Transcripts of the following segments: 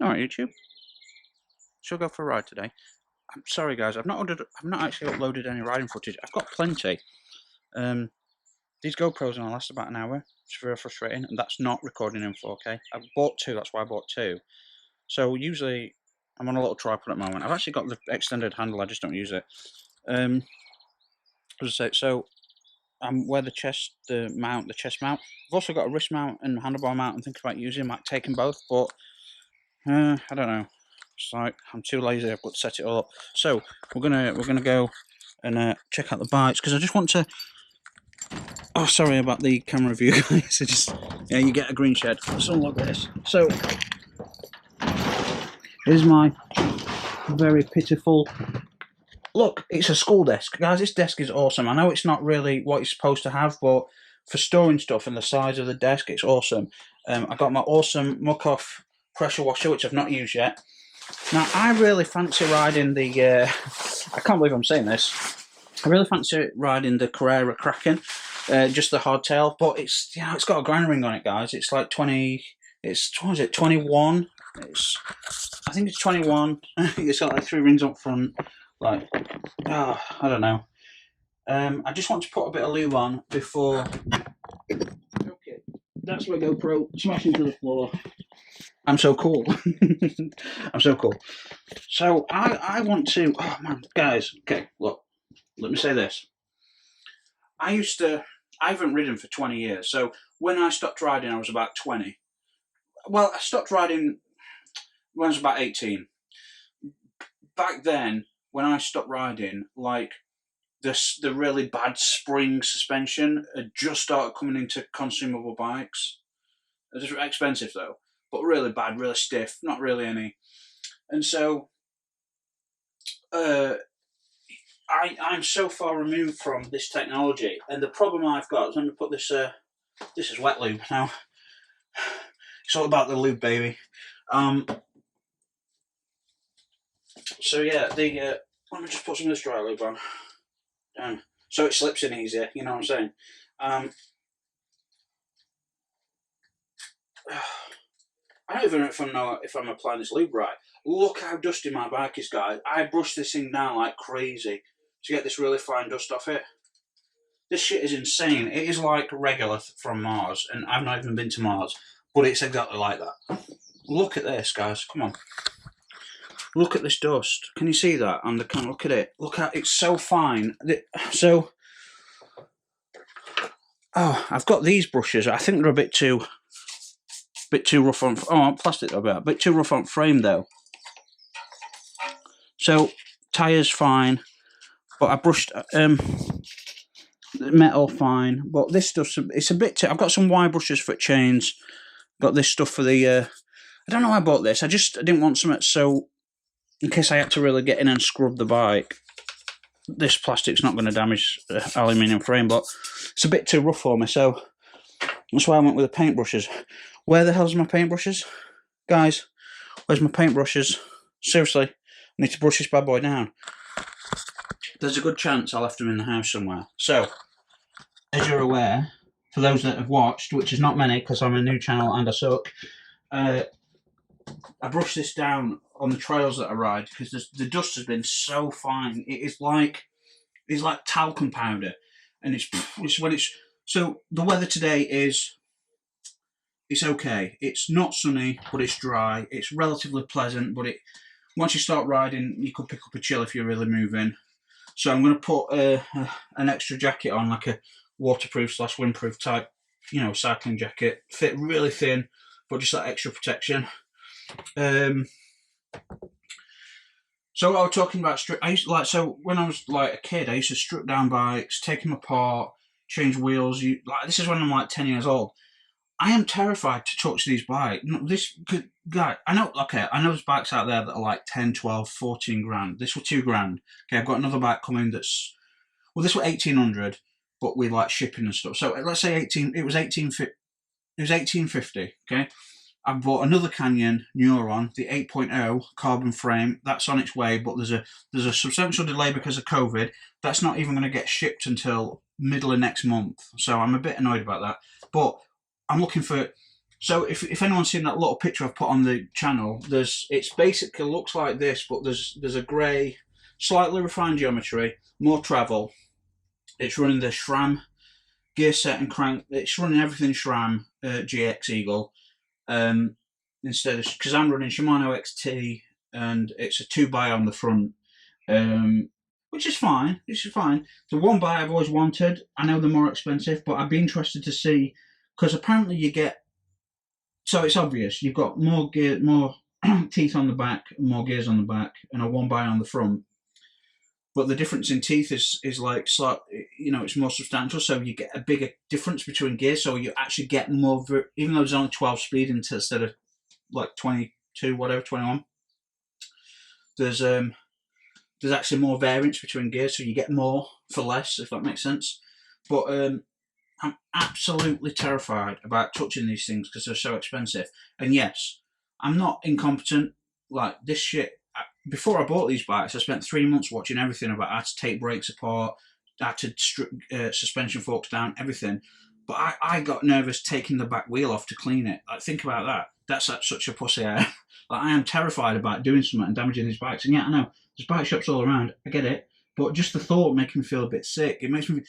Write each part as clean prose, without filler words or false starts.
Alright, YouTube. Shall go for a ride today. I'm sorry, guys. I've not actually uploaded any riding footage. I've got plenty. These GoPros only last about an hour. It's very frustrating, and that's not recording in 4K. I've bought two. That's why I bought two. So usually I'm on a little tripod at the moment. I've actually got the extended handle. I just don't use it. As I say, so I'm where the chest mount. I've also got a wrist mount and handlebar mount. I'm thinking about using. I might take them both, but I don't know. It's like I'm too lazy. I've got to set it all up. So we're gonna go and check out the bikes because I just want to. Oh, sorry about the camera view, guys. You get a green shed. So look at this. So here's my very pitiful. Look, it's a school desk, guys. This desk is awesome. I know it's not really what it's supposed to have, but for storing stuff and the size of the desk, it's awesome. I got my awesome Muc-Off pressure washer, which I've not used yet. Now, I really fancy riding the. I can't believe I'm saying this. I really fancy riding the Carrera Kraken, just the hardtail, but it's it's got a grind ring on it, guys. It's like 20. What is it? 21. I think it's 21. It's got like 3 rings up front. Like, I don't know. I just want to put a bit of lube on before. Okay, that's my GoPro smashing to the floor. I'm so cool. I'm so cool. So I want to. Oh man, guys. Okay, look. Let me say this. I haven't ridden for 20 years. So when I stopped riding, I was about 20. Well, I stopped riding when I was about 18. Back then, when I stopped riding, like the really bad spring suspension had just started coming into consumable bikes. It's expensive though, but really bad, really stiff, not really any. And so I'm so far removed from this technology, and the problem I've got is, let me put this. This is wet lube now. It's all about the lube, baby. So yeah, let me just put some of this dry lube on, so it slips in easier. You know what I'm saying? I don't even know if I'm applying this lube right. Look how dusty my bike is, guys. I brushed this thing down like crazy to get this really fine dust off it. This shit is insane. It is like Regolith from Mars, and I've not even been to Mars, but it's exactly like that. Look at this, guys. Come on. Look at this dust. Can you see that on the camera? Look at it. Look at it's so fine. So, I've got these brushes. I think they're a bit too rough on. Oh, plastic a bit too rough on frame though. So tires fine, but I brushed metal fine. But this stuff, it's a bit too. I've got some wire brushes for chains. Got this stuff for the. I don't know why I bought this. I didn't want something so. In case I had to really get in and scrub the bike, this plastic's not going to damage the aluminium frame, but it's a bit too rough for me, so that's why I went with the paintbrushes. Where the hell's my paintbrushes? Guys, where's my paintbrushes? Seriously, I need to brush this bad boy down. There's a good chance I left them in the house somewhere. So, as you're aware, for those that have watched, which is not many because I'm a new channel and I suck, I brush this down on the trails that I ride because the dust has been so fine. It's like talcum powder, and so the weather today is it's okay. It's not sunny, but it's dry. It's relatively pleasant, but once you start riding, you could pick up a chill if you're really moving. So I'm going to put an extra jacket on, like a waterproof / windproof type, cycling jacket. Fit really thin, but just that extra protection. So I was talking about so when I was like a kid, I used to strip down bikes, take them apart, change wheels. This is when I'm like 10 years old. I am terrified to touch these bikes. This guy, I know there's bikes out there that are like 10, 12, 14 grand. This was 2 grand. Okay, I've got another bike coming this was 1800, but with like shipping and stuff. So let's say it was 1850, okay? I bought another Canyon Neuron, the 8.0 carbon frame. That's on its way, but there's a substantial delay because of COVID. That's not even going to get shipped until middle of next month. So I'm a bit annoyed about that. But I'm looking for So if anyone's seen that little picture I've put on the channel, it's basically looks like this, but there's a grey, slightly refined geometry, more travel. It's running the SRAM gear set and crank. It's running everything SRAM GX Eagle. Instead of, because I'm running Shimano XT and it's a 2x on the front, which is fine. It's fine. The 1x I've always wanted. I know they're more expensive, but I'd be interested to see, because apparently you get, so it's obvious you've got more gear, more teeth on the back, more gears on the back, and a 1x on the front. But the difference in teeth is like, it's more substantial. So you get a bigger difference between gears. So you actually get more, even though there's only 12 speed instead of like 22, whatever, 21. There's actually more variance between gears, so you get more for less, if that makes sense. But I'm absolutely terrified about touching these things because they're so expensive. And yes, I'm not incompetent. Like this shit, before I bought these bikes, I spent 3 months watching everything about how to take brakes apart, how to strip suspension forks down, everything. But I got nervous taking the back wheel off to clean it. Like, think about that. That's such a pussy I am. Like, I am terrified about doing something and damaging these bikes. And yeah, I know, there's bike shops all around. I get it. But just the thought makes me feel a bit sick. It makes me...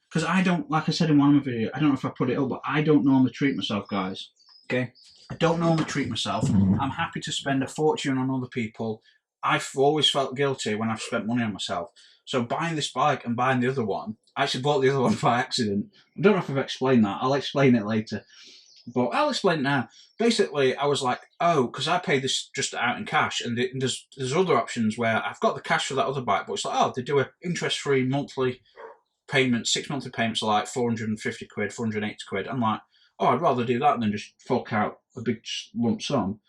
Because I don't, like I said in one of my videos, I don't know if I put it up, but I don't normally treat myself, guys. Okay? I don't normally treat myself. I'm happy to spend a fortune on other people. I've always felt guilty when I've spent money on myself. So buying this bike and buying the other one, I actually bought the other one by accident. I don't know if I've explained that. I'll explain it later. But I'll explain it now. Basically, I was like, oh, because I paid this just out in cash, and there's other options where I've got the cash for that other bike, but it's like, oh, they do an interest-free monthly payment, 6 monthly payments are like 450 quid, 480 quid. I'm like, oh, I'd rather do that than just fork out a big lump sum.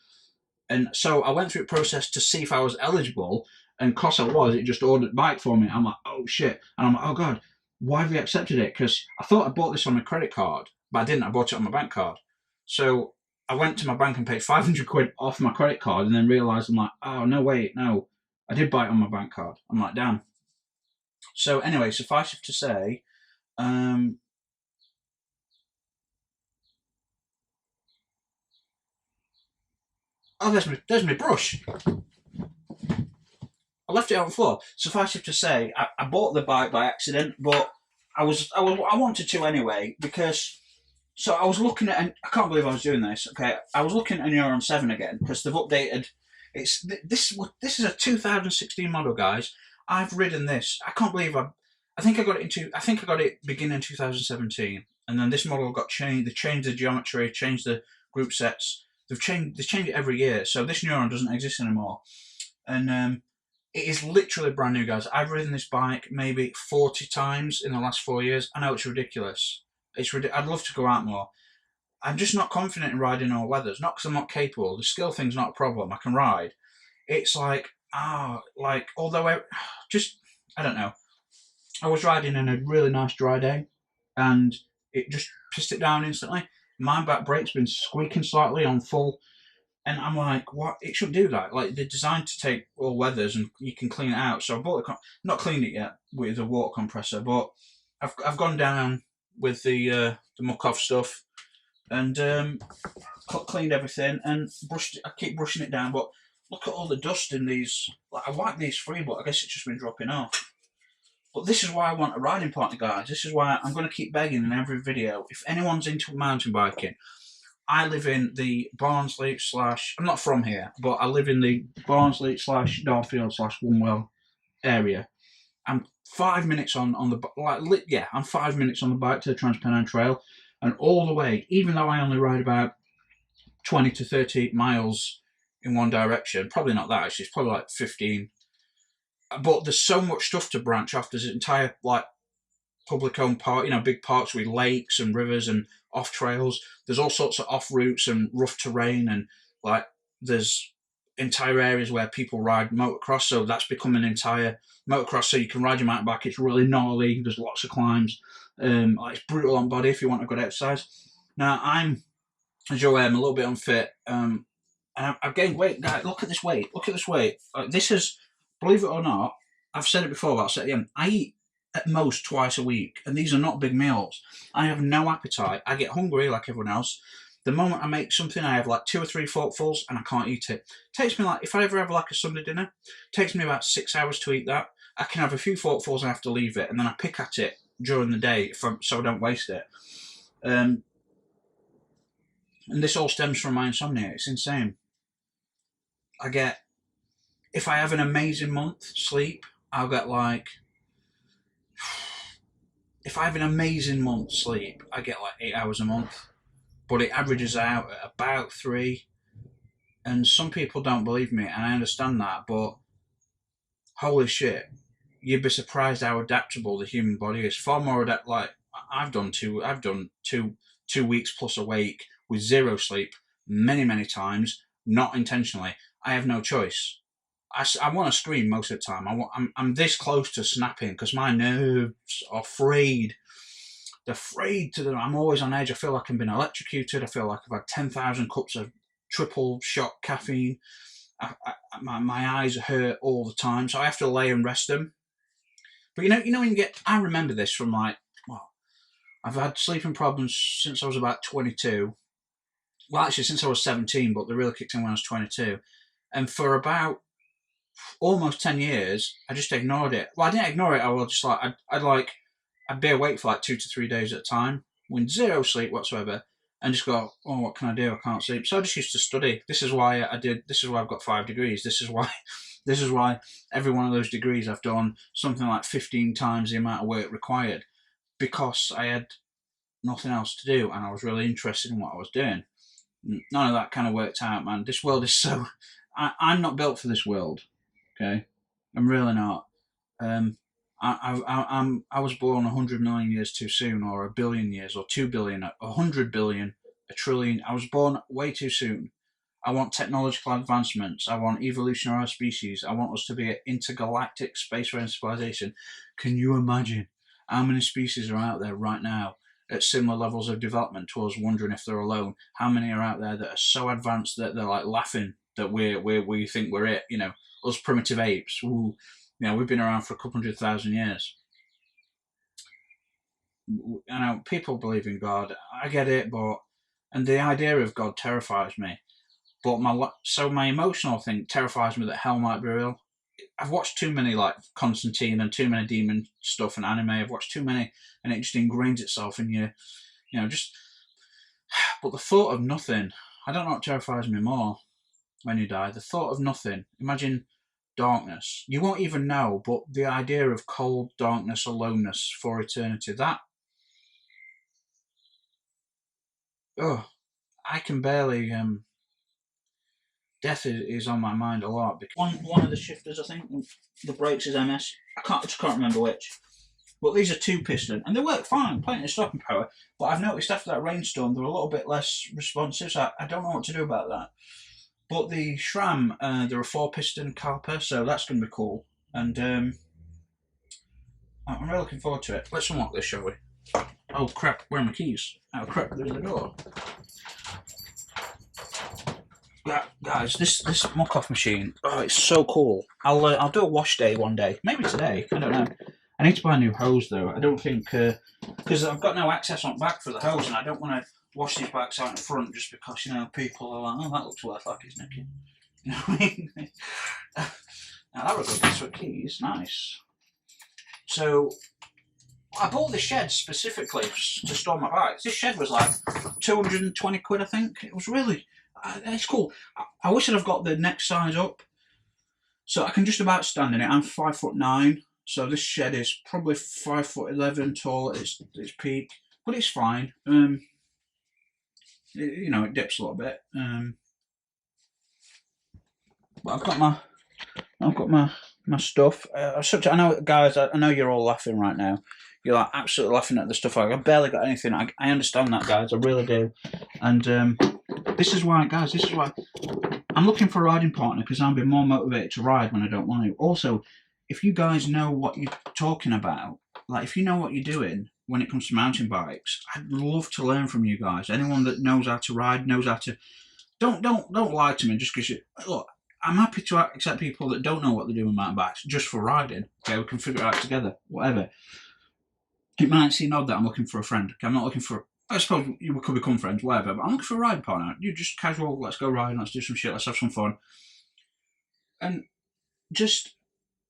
And so I went through the process to see if I was eligible, and because I was, it just ordered bike for me. I'm like, oh shit. And I'm like, oh God, why have you accepted it? Because I thought I bought this on my credit card, but I didn't. I bought it on my bank card. So I went to my bank and paid 500 quid off my credit card, and then realised, I'm like, oh, no, wait, no. I did buy it on my bank card. I'm like, damn. So anyway, suffice it to say, oh, there's my brush. I left it on the floor. Suffice it to say, I bought the bike by accident, but I wanted to anyway, because, so I was looking at, and I can't believe I was doing this. Okay, I was looking at Neuron 7 again because they've updated. This is a 2016 model, guys. I've ridden this. I can't believe I think I got it beginning 2017, and then this model got changed. They changed the geometry, changed the group sets. They changed it every year. So this Neuron doesn't exist anymore, and it is literally brand new, guys. I've ridden this bike maybe 40 times in the last 4 years. I know it's ridiculous. I'd love to go out more. I'm just not confident in riding all weathers. Not because I'm not capable. The skill thing's not a problem. I can ride. It's like, although I don't know. I was riding in a really nice dry day, and it just pissed it down instantly. My back brake's been squeaking slightly on full, and I'm like, what? It shouldn't do that. Like, they're designed to take all weathers, and you can clean it out. So I bought not cleaned it yet with a water compressor, but I've gone down with the muck off stuff, and cleaned everything and brushed it. I keep brushing it down, but look at all the dust in these. Like, I wiped these free, but I guess it's just been dropping off. But this is why I want a riding partner, guys. This is why I'm going to keep begging in every video. If anyone's into mountain biking, I live in the Barnsley / I'm not from here, but I live in the Barnsley / Darfield / Wombwell area. I'm 5 minutes on the I'm 5 minutes on the bike to the Transpennine Trail, and all the way, even though I only ride about 20 to 30 miles in one direction, probably not that actually, it's probably like 15. But there's so much stuff to branch off. There's an entire public-owned park, big parks with lakes and rivers and off trails. There's all sorts of off routes and rough terrain, and there's entire areas where people ride motocross. So that's become an entire motocross. So you can ride your mountain bike. It's really gnarly. There's lots of climbs. It's brutal on body if you want a good exercise. Now as you're aware, I'm a little bit unfit. And I've gained weight. Guys, look at this weight. Look at this weight. This is, believe it or not, I've said it before, but I'll say it again. I eat at most twice a week, and these are not big meals. I have no appetite. I get hungry like everyone else. The moment I make something, I have like 2 or 3 forkfuls and I can't eat it. Takes me like, if I ever have like a Sunday dinner, takes me about 6 hours to eat that. I can have a few forkfuls and I have to leave it, and then I pick at it during the day so I don't waste it. And this all stems from my insomnia. It's insane. If I have an amazing month sleep, I'll get like, if I have an amazing month sleep, I get like 8 hours a month. But it averages out at about 3. And some people don't believe me, and I understand that, but holy shit, you'd be surprised how adaptable the human body is. Far more adapt. Like I've done two weeks plus awake with 0 sleep many times, not intentionally. I have no choice. I want to scream most of the time. I'm this close to snapping because my nerves are frayed. They're frayed to I'm always on edge. I feel like I've been electrocuted. I feel like I've had 10,000 cups of triple shot caffeine. My eyes hurt all the time, so I have to lay and rest them. But you know when you get, I remember this from like, well, I've had sleeping problems since I was about 22. Well, actually, since I was 17, but they really kicked in when I was 22. And for about almost 10 years, I just ignored it. Well, I didn't ignore it. I was just like, I'd be awake for like 2 to 3 days at a time, with 0 sleep whatsoever, and just go, oh, what can I do? I can't sleep. So I just used to study. This is why I've got 5 degrees. This is why every one of those degrees I've done something like 15 times the amount of work required, because I had nothing else to do and I was really interested in what I was doing. None of that kind of worked out, man. This world is so... I'm not built for this world, okay? I'm really not. I was born 100 million years too soon, or 1 billion years, or 2 billion, 100 billion, 1 trillion. I was born way too soon. I want technological advancements. I want evolution of our species. I want us to be an intergalactic space-faring civilization. Can you imagine how many species are out there right now at similar levels of development to us, wondering if they're alone? How many are out there that are so advanced that they're like laughing that we think we're it? You know, us primitive apes. Ooh, you know, we've been around for a couple 100,000 years. I know people believe in God. I get it, and the idea of God terrifies me. But my emotional thing terrifies me that hell might be real. I've watched too many like Constantine and too many demon stuff and anime. I've watched too many, and it just ingrains itself in you. You know, just. But the thought of nothing, I don't know what terrifies me more when you die. The thought of nothing. Imagine darkness. You won't even know, but the idea of cold darkness, aloneness for eternity. That. Oh, I can barely. Death is on my mind a lot. Because one of the shifters, I think, the brakes is MS. I just can't remember which. But these are 2-piston, and they work fine, plenty of stopping power. But I've noticed after that rainstorm, they're a little bit less responsive, so I don't know what to do about that. But the SRAM, they're a 4-piston caliper, so that's going to be cool. And I'm really looking forward to it. Let's unlock this, shall we? Oh crap, where are my keys? Oh crap, they're in the door. Guys, this muck-off machine, oh, it's so cool. I'll do a wash day one day, maybe today. I don't know. I need to buy a new hose though. I don't think because I've got no access on back for the hose, and I don't want to wash these backs out in front just because people are like, oh, that looks worth like it's naked. You know what I mean? Now that was a good with keys, nice. So I bought this shed specifically to store my bikes. This shed was like 220 quid, I think. It was really. It's cool. I wish I'd have got the next size up, so I can just about stand in it. I'm 5'9", so this shed is probably 5'11" tall at its peak, but it's fine. It dips a little bit. But I've got my stuff. I know, guys. I know you're all laughing right now. You're like absolutely laughing at the stuff. I barely got anything. I understand that, guys. I really do. And this is why, guys. This is why I'm looking for a riding partner, because I'm being more motivated to ride when I don't want to. Also, if you guys know what you're talking about, like if you know what you're doing when it comes to mountain bikes, I'd love to learn from you guys. Anyone that knows how to ride, knows how to. Don't lie to me just because you look. I'm happy to accept people that don't know what they're doing with mountain bikes just for riding. Okay, we can figure it out together. Whatever. It might seem odd that I'm looking for a friend. Okay, I'm not looking for I suppose we could become friends, whatever. But I'm looking for a riding partner. You just casual. Let's go riding. Let's do some shit. Let's have some fun. And just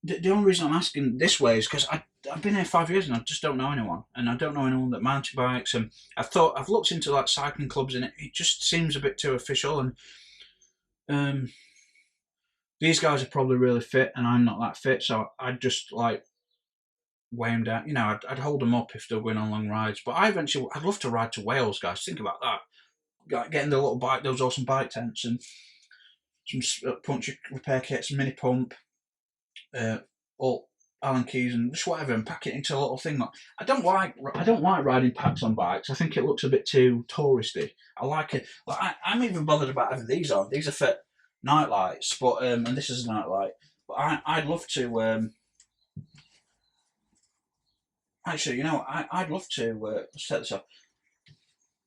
the only reason I'm asking this way is because I've been here 5 years and I just don't know anyone, and I don't know anyone that mountain bikes. And I've looked into like cycling clubs, and it just seems a bit too official. And um, these guys are probably really fit, and I'm not that fit, so I'd just like weigh them down. You know, I'd hold them up if they're going on long rides. But I'd love to ride to Wales, guys. Think about that. Getting the little bike, those awesome bike tents, and some puncture repair kits, mini pump, all Allen keys and just whatever, and pack it into a little thing. I don't like riding packs on bikes. I think it looks a bit too touristy. I like it. Like, I'm even bothered about having these on. These are for night lights, but and this is a night light. But I'd love to. Actually, you know, I'd love to set this up.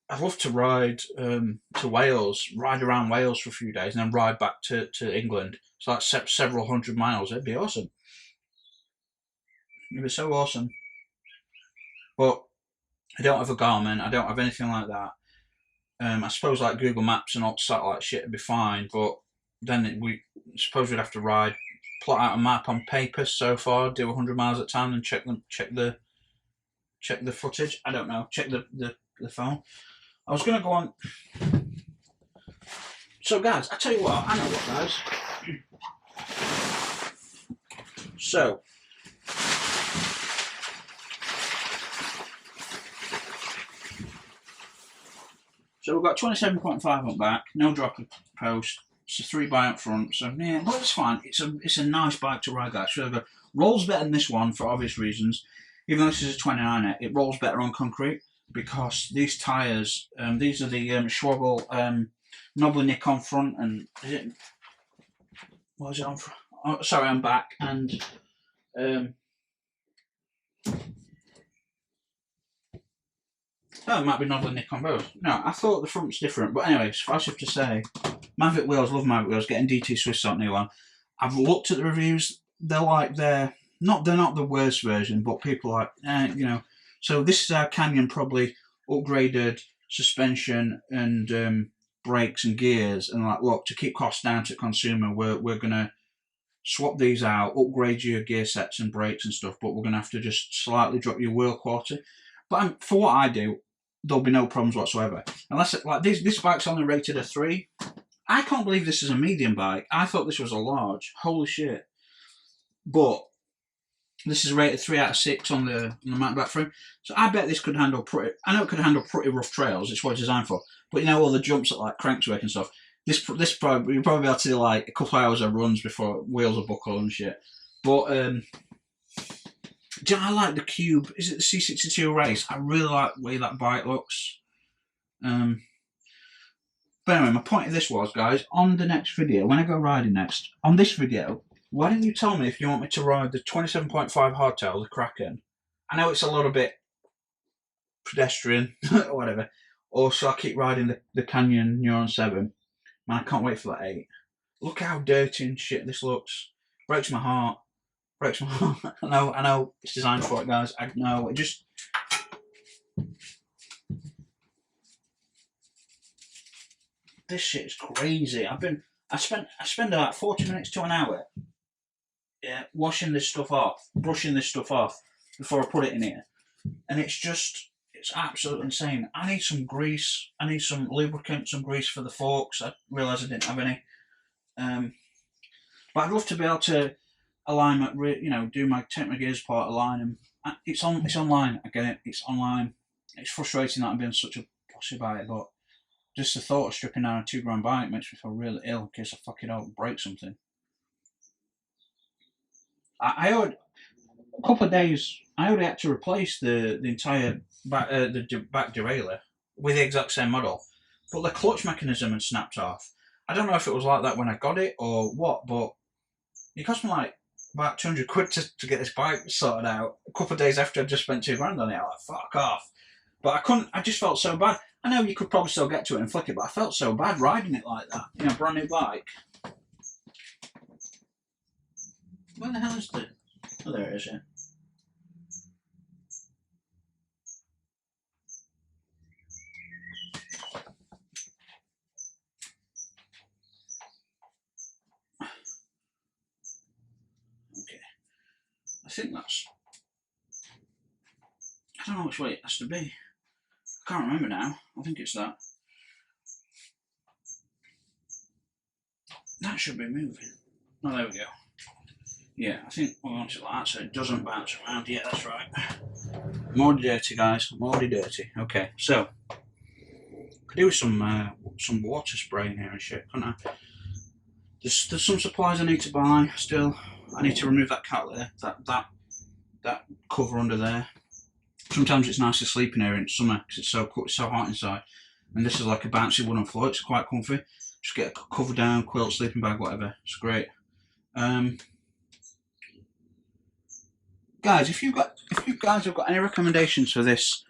I'd love to ride to Wales, ride around Wales for a few days, and then ride back to England. So that's several hundred miles. It'd be awesome. It'd be so awesome. But I don't have a Garmin. I don't have anything like that. I suppose like Google Maps and all satellite shit would be fine, but then we suppose we'd have to plot out a map on paper so far, do 100 miles at a time, and check the footage. I don't know. Check the phone. I was gonna go on. So guys, I tell you what. I know what, guys. So. So we've got 27.5 up back, no drop of post. It's a 3x up front, so yeah, but it's fine. It's a nice bike to ride, guys. Really good. Rolls better than this one for obvious reasons. Even though this is a 29er, it rolls better on concrete because these tyres, these are the Schwalbe knobbly nick on front, and is it? What is it on front? Oh, sorry, on back, and oh, it might be knobbly nick on both. No, I thought the front's different, but anyway, suffice it to say, Mavic wheels, love Mavic wheels. Getting DT Swiss on new one. I've looked at the reviews. They're not the worst version, but people are like, you know. So this is our Canyon, probably upgraded suspension and brakes and gears, and like, look, to keep costs down to consumer, we're gonna swap these out, upgrade your gear sets and brakes and stuff, but we're gonna have to just slightly drop your wheel quality. But for what I do, there'll be no problems whatsoever. Unless like this bike's only rated a 3. I can't believe this is a medium bike. I thought this was a large. Holy shit! But this is rated 3 out of 6 on the mountain bike frame. So I bet this could handle pretty. I know it could handle pretty rough trails. It's what it's designed for. But you know, all the jumps at like Crankswick and stuff. This probably you'll probably be able to do like a couple of hours of runs before wheels are buckled and shit. But do you know, I like the Cube. Is it the C62 race? I really like the way that bike looks. But anyway, my point of this was, guys, on the next video, when I go riding next, on this video, why don't you tell me if you want me to ride the 27.5 hardtail, the Kraken? I know it's a little bit pedestrian, or whatever. Or shall I keep riding the Canyon Neuron 7? Man, I can't wait for that 8. Look how dirty and shit this looks. Breaks my heart. Breaks my heart. I know it's designed for it, guys. I know. It just... This shit is crazy. I spend about 40 minutes to an hour, yeah, washing this stuff off, brushing this stuff off before I put it in here, and it's absolutely insane. I need some grease. I need some lubricant, some grease for the forks. I realised I didn't have any. But I'd love to be able to align my, take my gears apart, align them. It's online. I get it. It's online. It's frustrating that I'm being such a pussy about it, but just the thought of stripping down a £2 bike makes me feel really ill in case I fucking don't break something. I had a couple of days. I already had to replace the entire back derailleur with the exact same model, but the clutch mechanism had snapped off. I don't know if it was like that when I got it or what, but it cost me like about 200 quid to get this bike sorted out. A couple of days after I'd just spent £2 on it, I was like, fuck off. But I couldn't. I just felt so bad. I know you could probably still get to it and flick it, but I felt so bad riding it like that. You know, brand new bike. Where the hell is the... Oh, there it is, yeah. think that's... I don't know which way it has to be. I can't remember now. I think it's that. That should be moving. Oh, there we go. Yeah, I think we want it like that so it doesn't bounce around. Yeah, that's right. I'm already dirty, guys. I'm already dirty. Okay, so could do with some water spraying here and shit, couldn't I? There's some supplies I need to buy still. I need to remove that cat litter, that cover under there. Sometimes it's nice to sleep in here in summer because it's so hot inside. And this is like a bouncy wooden floor. It's quite comfy. Just get a cover down, quilt, sleeping bag, whatever. It's great. Guys, if you guys have got any recommendations for this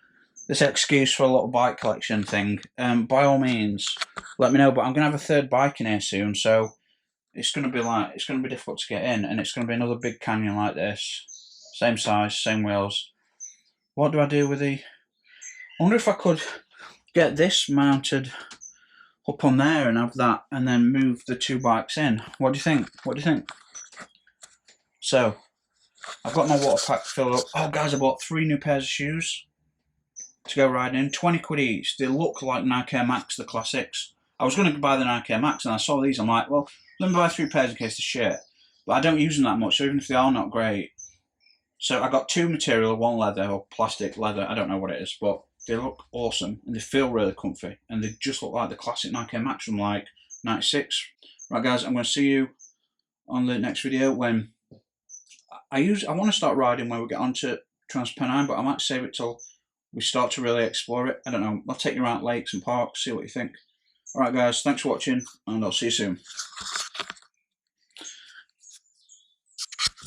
excuse for a little bike collection thing, by all means, let me know. But I'm gonna have a third bike in here soon, so it's gonna be difficult to get in, and it's gonna be another big canyon like this, same size, same wheels. What do I do with the? I wonder if I could get this mounted up on there and have that, and then move the two bikes in. What do you think? What do you think? So, I've got my water pack filled up. Oh, guys, I bought 3 new pairs of shoes to go riding in. 20 quid each. They look like Nike Air Max, the classics. I was going to buy the Nike Air Max, and I saw these. I'm like, well, let me buy 3 pairs in case they're shit. But I don't use them that much, so even if they are not great. So I got 2 material, 1 leather or plastic leather. I don't know what it is, but they look awesome and they feel really comfy, and they just look like the classic Nike Air Max from like '96. Right, guys, I'm going to see you on the next video when I want to start riding when we get onto Transpennine, but I might save it till we start to really explore it. I don't know. I'll take you around lakes and parks, see what you think. All right, guys, thanks for watching, and I'll see you soon.